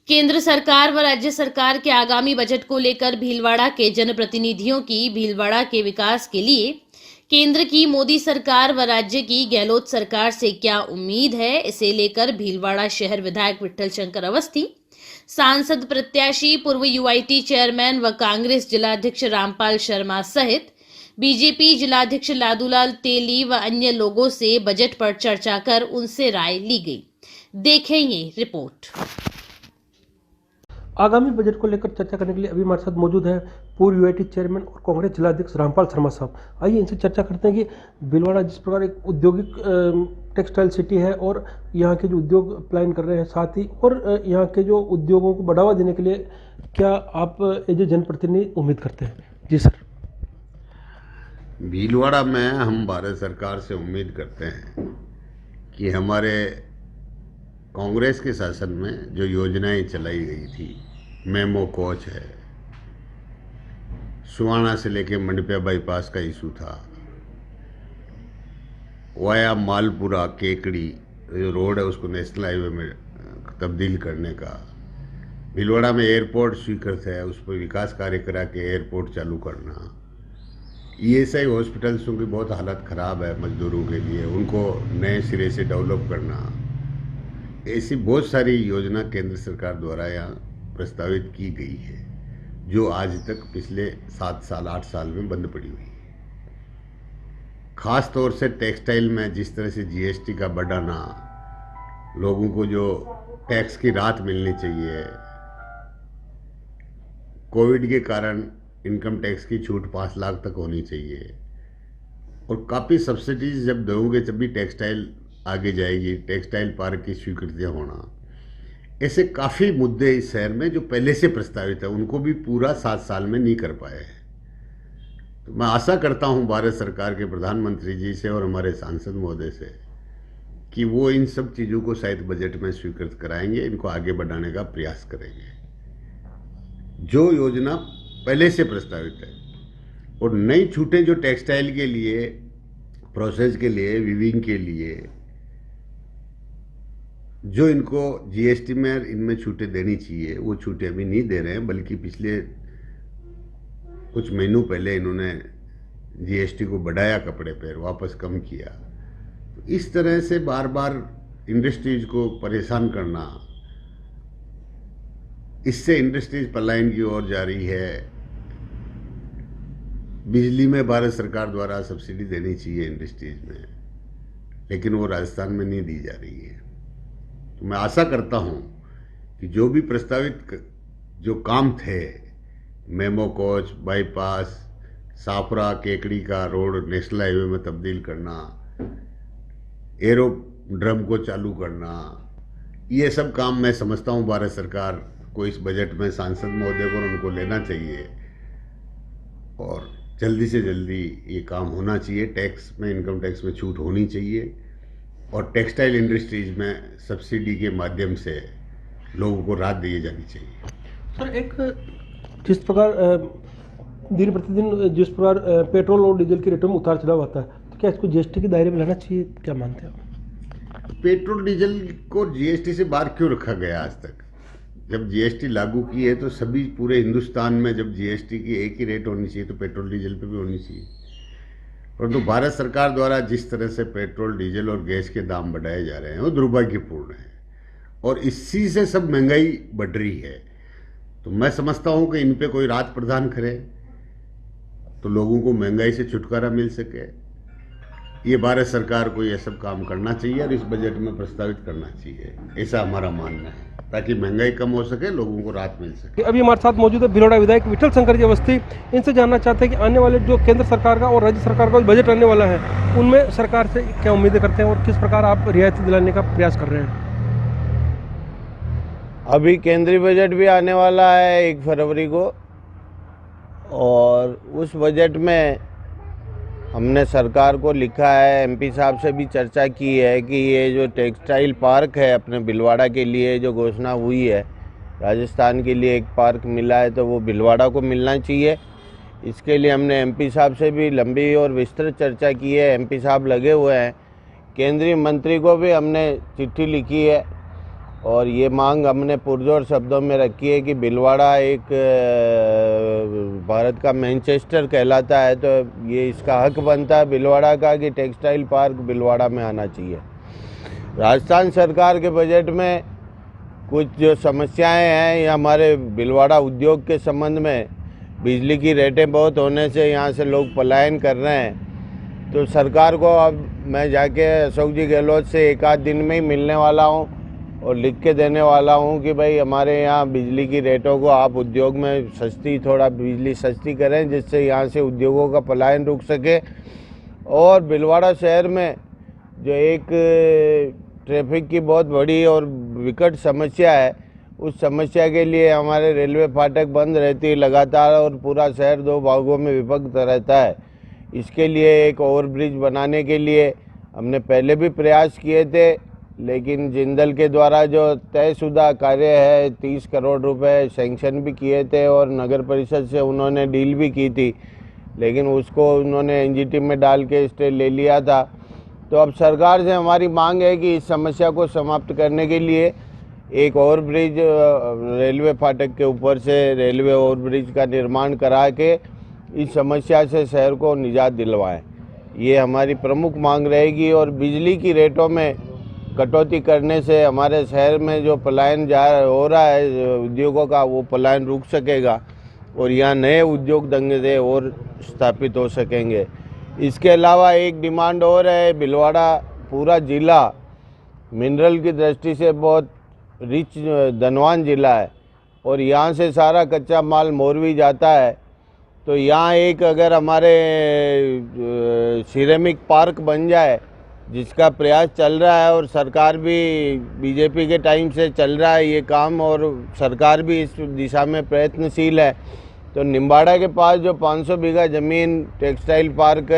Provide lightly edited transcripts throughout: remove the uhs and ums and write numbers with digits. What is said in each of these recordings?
केंद्र सरकार व राज्य सरकार के आगामी बजट को लेकर भीलवाड़ा के जनप्रतिनिधियों की भीलवाड़ा के विकास के लिए केंद्र की मोदी सरकार व राज्य की गहलोत सरकार से क्या उम्मीद है, इसे लेकर भीलवाड़ा शहर विधायक विठल शंकर अवस्थी, सांसद प्रत्याशी, पूर्व यूआईटी चेयरमैन व कांग्रेस जिलाध्यक्ष रामपाल शर्मा सहित बीजेपी जिलाध्यक्ष लादूलाल तेली व अन्य लोगों से बजट पर चर्चा कर उनसे राय ली गई। देखें ये रिपोर्ट। आगामी बजट को लेकर चर्चा करने के लिए अभी हमारे साथ मौजूद है पूर्व यूआईटी चेयरमैन और कांग्रेस जिलाध्यक्ष रामपाल शर्मा साहब। आइए इनसे चर्चा करते हैं कि भीलवाड़ा जिस प्रकार एक औद्योगिक टेक्सटाइल सिटी है और यहाँ के जो उद्योग प्लान कर रहे हैं, साथ ही और यहाँ के जो उद्योगों को बढ़ावा देने के लिए क्या आप एज ए जनप्रतिनिधि उम्मीद करते हैं? जी सर। भीलवाड़ा में हम भारत सरकार से उम्मीद करते हैं कि हमारे कांग्रेस के शासन में जो योजनाएं चलाई गई थी, मेमो कोच है, सुवाना से लेके मंडपिया बाईपास का इशू था, वाया मालपुरा केकड़ी जो रोड है उसको नेशनल हाईवे में तब्दील करने का, भीलवाड़ा में एयरपोर्ट स्वीकृत है उस पर विकास कार्य करा के एयरपोर्ट चालू करना, ईएसआई हॉस्पिटल्सों की बहुत हालत ख़राब है मजदूरों के लिए, उनको नए सिरे से डेवलप करना, ऐसी बहुत सारी योजना केंद्र सरकार द्वारा यहाँ प्रस्तावित की गई है जो आज तक पिछले 7 साल 8 साल में बंद पड़ी हुई है। खास तौर से टेक्सटाइल में जिस तरह से जीएसटी का बढ़ाना, लोगों को जो टैक्स की राहत मिलनी चाहिए, कोविड के कारण इनकम टैक्स की छूट 5 लाख तक होनी चाहिए और काफ़ी सब्सिडीज जब दोगे तब भी टेक्सटाइल आगे जाएगी, टेक्सटाइल पार्क की स्वीकृतियाँ होना, ऐसे काफ़ी मुद्दे इस शहर में जो पहले से प्रस्तावित है उनको भी पूरा 7 साल में नहीं कर पाए हैं। तो मैं आशा करता हूं भारत सरकार के प्रधानमंत्री जी से और हमारे सांसद महोदय से कि वो इन सब चीज़ों को शायद बजट में स्वीकृत कराएंगे, इनको आगे बढ़ाने का प्रयास करेंगे। जो योजना पहले से प्रस्तावित है और नई छूटें जो टेक्सटाइल के लिए, प्रोसेस के लिए, वीविंग के लिए जो इनको जीएसटी में इनमें छूटें देनी चाहिए वो छूटें अभी नहीं दे रहे हैं, बल्कि पिछले कुछ महीनों पहले इन्होंने जीएसटी को बढ़ाया, कपड़े पर वापस कम किया। तो इस तरह से बार बार इंडस्ट्रीज को परेशान करना, इससे इंडस्ट्रीज पलायन की ओर जा रही है। बिजली में भारत सरकार द्वारा सब्सिडी देनी चाहिए इंडस्ट्रीज में, लेकिन वो राजस्थान में नहीं दी जा रही है। तो मैं आशा करता हूं कि जो भी प्रस्तावित जो काम थे, मेमो कोच, बाईपास, साफरा केकड़ी का रोड नेशनल हाईवे में तब्दील करना, एरोड्रम को चालू करना, ये सब काम मैं समझता हूं भारत सरकार को इस बजट में सांसद महोदय को उनको लेना चाहिए और जल्दी से जल्दी ये काम होना चाहिए। टैक्स में, इनकम टैक्स में छूट होनी चाहिए और टेक्सटाइल इंडस्ट्रीज में सब्सिडी के माध्यम से लोगों को राहत दी जानी चाहिए। सर, एक जिस प्रकार दिन प्रतिदिन जिस प्रकार पेट्रोल और डीजल के रेटों में उतार चढ़ाव आता है, तो क्या इसको जीएसटी के दायरे में लाना चाहिए? क्या मानते हैं आप? पेट्रोल डीजल को जीएसटी से बाहर क्यों रखा गया आज तक? जब जीएसटी लागू की है तो सभी पूरे हिंदुस्तान में जब जीएसटी की एक ही रेट होनी चाहिए तो पेट्रोल डीजल पे भी होनी चाहिए। परंतु भारत सरकार द्वारा जिस तरह से पेट्रोल, डीजल और गैस के दाम बढ़ाए जा रहे हैं वो दुर्भाग्यपूर्ण है और इसी से सब महंगाई बढ़ रही है। तो मैं समझता हूं कि इन पे कोई राहत प्रदान करे तो लोगों को महंगाई से छुटकारा मिल सके। ये भारत सरकार को ये सब काम करना चाहिए और इस बजट में प्रस्तावित करना चाहिए, ऐसा हमारा मानना है, ताकि महंगाई कम हो सके, लोगों को राहत मिल सके। अभी हमारे साथ मौजूद है भीलवाड़ा विधायक विठल शंकर जी अवस्थी। इनसे जानना चाहते हैं कि आने वाले जो केंद्र सरकार का और राज्य सरकार का बजट आने वाला है उनमें सरकार से क्या उम्मीदें करते हैं और किस प्रकार आप रियायत दिलाने का प्रयास कर रहे हैं? अभी केंद्रीय बजट भी आने वाला है 1 फरवरी को और उस बजट में हमने सरकार को लिखा है, एमपी साहब से भी चर्चा की है कि ये जो टेक्सटाइल पार्क है अपने भीलवाड़ा के लिए जो घोषणा हुई है, राजस्थान के लिए एक पार्क मिला है तो वो भीलवाड़ा को मिलना चाहिए। इसके लिए हमने एमपी साहब से भी लंबी और विस्तृत चर्चा की है। एमपी साहब लगे हुए हैं। केंद्रीय मंत्री को भी हमने चिट्ठी लिखी है और ये मांग हमने पुरजोर शब्दों में रखी है कि भीलवाड़ा एक भारत का मैनचेस्टर कहलाता है, तो ये इसका हक बनता है भीलवाड़ा का कि टेक्सटाइल पार्क भीलवाड़ा में आना चाहिए। राजस्थान सरकार के बजट में कुछ जो समस्याएं हैं, ये हमारे भीलवाड़ा उद्योग के संबंध में बिजली की रेटें बहुत होने से यहाँ से लोग पलायन कर रहे हैं। तो सरकार को अब मैं जाके अशोक जी गहलोत से एक आध दिन में ही मिलने वाला हूँ और लिख के देने वाला हूँ कि भाई हमारे यहाँ बिजली की रेटों को आप उद्योग में थोड़ा बिजली सस्ती करें, जिससे यहाँ से उद्योगों का पलायन रुक सके। और भीलवाड़ा शहर में जो एक ट्रैफिक की बहुत बड़ी और विकट समस्या है, उस समस्या के लिए हमारे रेलवे फाटक बंद रहती है लगातार और पूरा शहर 2 भागों में विभक्त रहता है। इसके लिए एक ओवरब्रिज बनाने के लिए हमने पहले भी प्रयास किए थे, लेकिन जिंदल के द्वारा जो तयशुदा कार्य है 30 करोड़ रुपए सैंक्शन भी किए थे और नगर परिषद से उन्होंने डील भी की थी, लेकिन उसको उन्होंने एनजीटी में डाल के स्टे ले लिया था। तो अब सरकार से हमारी मांग है कि इस समस्या को समाप्त करने के लिए एक ओवरब्रिज रेलवे फाटक के ऊपर से रेलवे ओवरब्रिज का निर्माण करा के इस समस्या से शहर को निजात दिलवाएं, ये हमारी प्रमुख मांग रहेगी। और बिजली की रेटों में कटौती करने से हमारे शहर में जो पलायन हो रहा है उद्योगों का, वो पलायन रुक सकेगा और यहाँ नए उद्योग धंधे और स्थापित हो सकेंगे। इसके अलावा एक डिमांड और है, भीलवाड़ा पूरा ज़िला मिनरल की दृष्टि से बहुत रिच धनवान ज़िला है और यहाँ से सारा कच्चा माल मोरवी जाता है। तो यहाँ एक अगर हमारे सिरेमिक पार्क बन जाए, जिसका प्रयास चल रहा है और सरकार भी बीजेपी के टाइम से चल रहा है ये काम और सरकार भी इस दिशा में प्रयत्नशील है, तो निम्बाड़ा के पास जो 500 बीघा ज़मीन टेक्सटाइल पार्क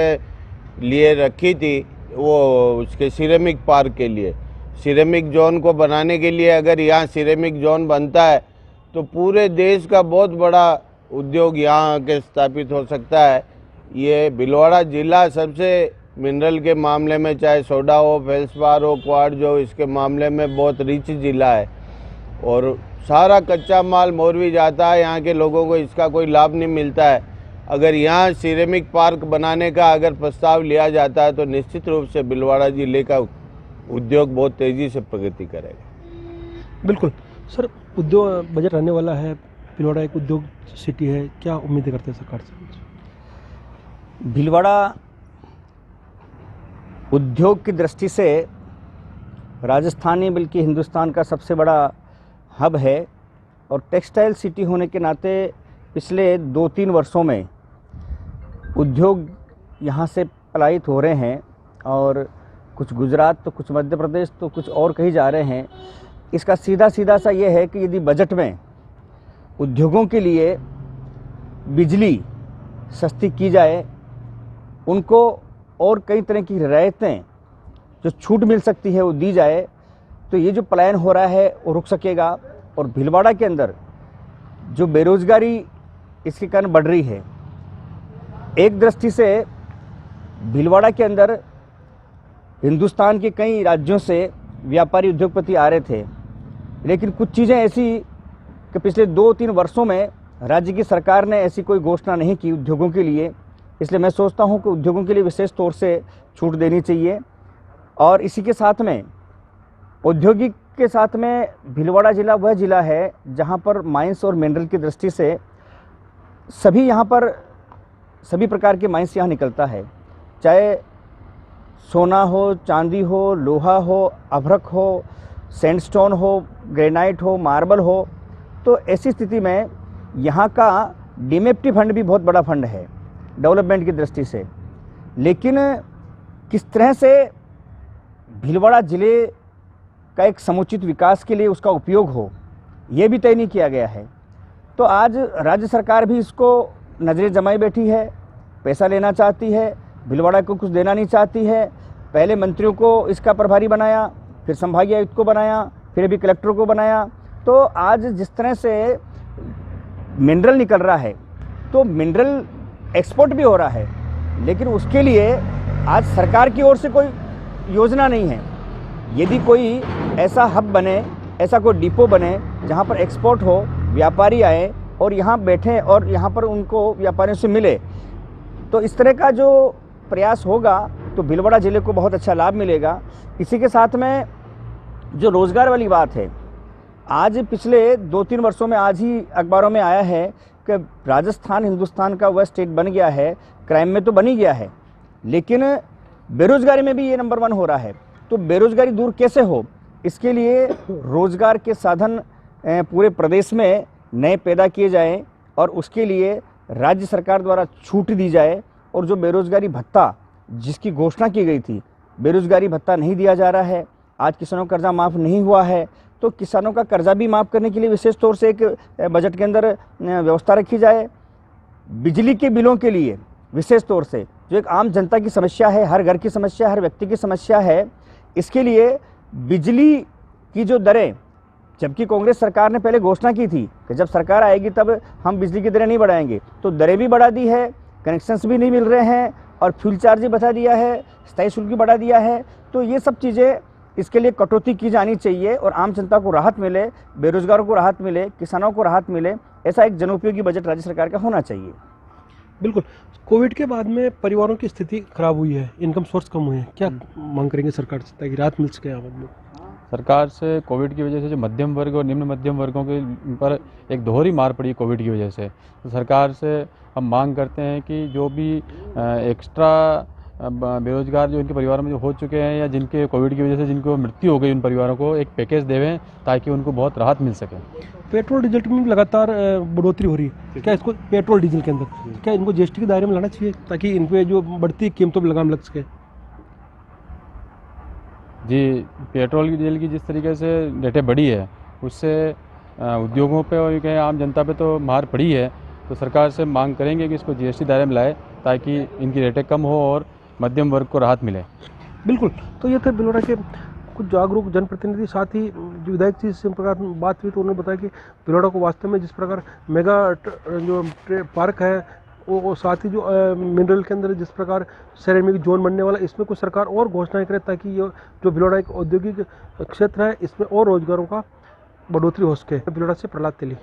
लिए रखी थी, वो उसके सिरेमिक पार्क के लिए सिरेमिक जोन को बनाने के लिए अगर यहाँ सिरेमिक जोन बनता है तो पूरे देश का बहुत बड़ा उद्योग यहाँ के स्थापित हो सकता है। ये भीलवाड़ा ज़िला सबसे मिनरल के मामले में, चाहे सोडा हो, फेल्सपार हो, क्वार्ट्ज हो, इसके मामले में बहुत रिच ज़िला है और सारा कच्चा माल मोरवी जाता है। यहाँ के लोगों को इसका कोई लाभ नहीं मिलता है। अगर यहाँ सिरेमिक पार्क बनाने का अगर प्रस्ताव लिया जाता है तो निश्चित रूप से भीलवाड़ा ज़िले का उद्योग बहुत तेज़ी से प्रगति करेगा। बिल्कुल सर, उद्योग बजट आने वाला है, भीलवाड़ा एक उद्योग सिटी है, क्या उम्मीदें करते हैं सरकार से? भीलवाड़ा उद्योग की दृष्टि से राजस्थानी बल्कि हिंदुस्तान का सबसे बड़ा हब है और टेक्सटाइल सिटी होने के नाते पिछले 2-3 वर्षों में उद्योग यहाँ से पलायित हो रहे हैं और कुछ गुजरात तो कुछ मध्य प्रदेश तो कुछ और कहीं जा रहे हैं। इसका सीधा सा ये है कि यदि बजट में उद्योगों के लिए बिजली सस्ती की जाए, उनको और कई तरह की रियायतें जो छूट मिल सकती है वो दी जाए, तो ये जो पलायन हो रहा है वो रुक सकेगा। और भीलवाड़ा के अंदर जो बेरोजगारी इसके कारण बढ़ रही है, एक दृष्टि से भीलवाड़ा के अंदर हिंदुस्तान के कई राज्यों से व्यापारी उद्योगपति आ रहे थे, लेकिन कुछ चीज़ें ऐसी कि पिछले 2-3 वर्षों में राज्य की सरकार ने ऐसी कोई घोषणा नहीं की उद्योगों के लिए। इसलिए मैं सोचता हूं कि उद्योगों के लिए विशेष तौर से छूट देनी चाहिए। और इसी के साथ में औद्योगिक के साथ में भीलवाड़ा ज़िला वह ज़िला है जहां पर माइंस और मिनरल की दृष्टि से सभी प्रकार के माइंस यहाँ निकलता है, चाहे सोना हो, चांदी हो, लोहा हो, अभ्रक हो, सैंडस्टोन हो, ग्रेनाइट हो, मार्बल हो। तो ऐसी स्थिति में यहाँ का डीमेप्टी फंड भी बहुत बड़ा फंड है डेवलपमेंट की दृष्टि से, लेकिन किस तरह से भीलवाड़ा ज़िले का एक समुचित विकास के लिए उसका उपयोग हो, ये भी तय नहीं किया गया है। तो आज राज्य सरकार भी इसको नज़रें जमाई बैठी है, पैसा लेना चाहती है, भीलवाड़ा को कुछ देना नहीं चाहती है। पहले मंत्रियों को इसका प्रभारी बनाया, फिर संभागीय आयुक्त को बनाया, फिर अभी कलेक्टर को बनाया। तो आज जिस तरह से मिनरल निकल रहा है, तो मिनरल एक्सपोर्ट भी हो रहा है, लेकिन उसके लिए आज सरकार की ओर से कोई योजना नहीं है। यदि कोई ऐसा हब बने ऐसा कोई डिपो बने जहाँ पर एक्सपोर्ट हो, व्यापारी आए और यहाँ बैठें और यहाँ पर उनको व्यापारियों से मिले। तो इस तरह का जो प्रयास होगा तो भीलवाड़ा ज़िले को बहुत अच्छा लाभ मिलेगा। इसी के साथ में जो रोज़गार वाली बात है, आज पिछले 2-3 वर्षों में आज ही अखबारों में आया है कि राजस्थान हिंदुस्तान का वह स्टेट बन गया है, क्राइम में तो बन ही गया है, लेकिन बेरोज़गारी में भी ये नंबर 1 हो रहा है। तो बेरोज़गारी दूर कैसे हो, इसके लिए रोज़गार के साधन पूरे प्रदेश में नए पैदा किए जाएं और उसके लिए राज्य सरकार द्वारा छूट दी जाए। और जो बेरोज़गारी भत्ता जिसकी घोषणा की गई थी, बेरोज़गारी भत्ता नहीं दिया जा रहा है। आज किसानों का कर्जा माफ़ नहीं हुआ है, तो किसानों का कर्जा भी माफ़ करने के लिए विशेष तौर से एक बजट के अंदर व्यवस्था रखी जाए। बिजली के बिलों के लिए विशेष तौर से जो एक आम जनता की समस्या है, हर घर की समस्या, हर व्यक्ति की समस्या है, इसके लिए बिजली की जो दरें, जबकि कांग्रेस सरकार ने पहले घोषणा की थी कि जब सरकार आएगी तब हम बिजली की दरें नहीं बढ़ाएंगे, तो दरें भी बढ़ा दी है, कनेक्शंस भी नहीं मिल रहे हैं और फ्यूल चार्ज भी बढ़ा दिया है, स्थायी शुल्क भी बढ़ा दिया है। तो ये सब चीज़ें, इसके लिए कटौती की जानी चाहिए और आम जनता को राहत मिले, बेरोजगारों को राहत मिले, किसानों को राहत मिले। ऐसा एक जनोपयोगी बजट राज्य सरकार का होना चाहिए। बिल्कुल। कोविड के बाद में परिवारों की स्थिति खराब हुई है, इनकम सोर्स कम हुए हैं, क्या मांग करेंगे सरकार से ताकि राहत मिल सके आवाम में? सरकार से कोविड की वजह से जो मध्यम वर्ग और निम्न मध्यम वर्गों के पर एक दोहरी मार पड़ी कोविड की वजह से, तो सरकार से हम मांग करते हैं कि जो भी एक्स्ट्रा बेरोजगार जो इनके परिवारों में जो हो चुके हैं या जिनके कोविड की वजह से जिनको मृत्यु हो गई, उन परिवारों को एक पैकेज देवें ताकि उनको बहुत राहत मिल सके। पेट्रोल डीजल में लगातार बढ़ोतरी हो रही है, क्या इसको पेट्रोल डीजल के अंदर क्या इनको जीएसटी के दायरे में लाना चाहिए ताकि इन पे जो बढ़ती कीमतों पर लगाम लग सके? जी, पेट्रोल की डीजल की जिस तरीके से रेटें बढ़ी है उससे उद्योगों पे और कहीं आम जनता पे तो मार पड़ी है। तो सरकार से मांग करेंगे कि इसको जीएसटी दायरे में लाए ताकि इनकी रेटें कम हो और मध्यम वर्ग को राहत मिले। बिल्कुल। तो ये थे भीलवाड़ा के कुछ जागरूक जनप्रतिनिधि। साथ ही जो विधायक जी से प्रकार बात हुई तो उन्होंने बताया कि भीलवाड़ा को वास्तव में जिस प्रकार मेगा जो पार्क है वो साथ ही जो मिनरल के अंदर जिस प्रकार सेरेमिक जोन बनने वाला, इसमें कुछ सरकार और घोषणाएं करे ताकि ये जो भीलवाड़ा एक औद्योगिक क्षेत्र है इसमें और रोजगारों का बढ़ोतरी हो सके। भीलवाड़ा से प्रहलाद तेली।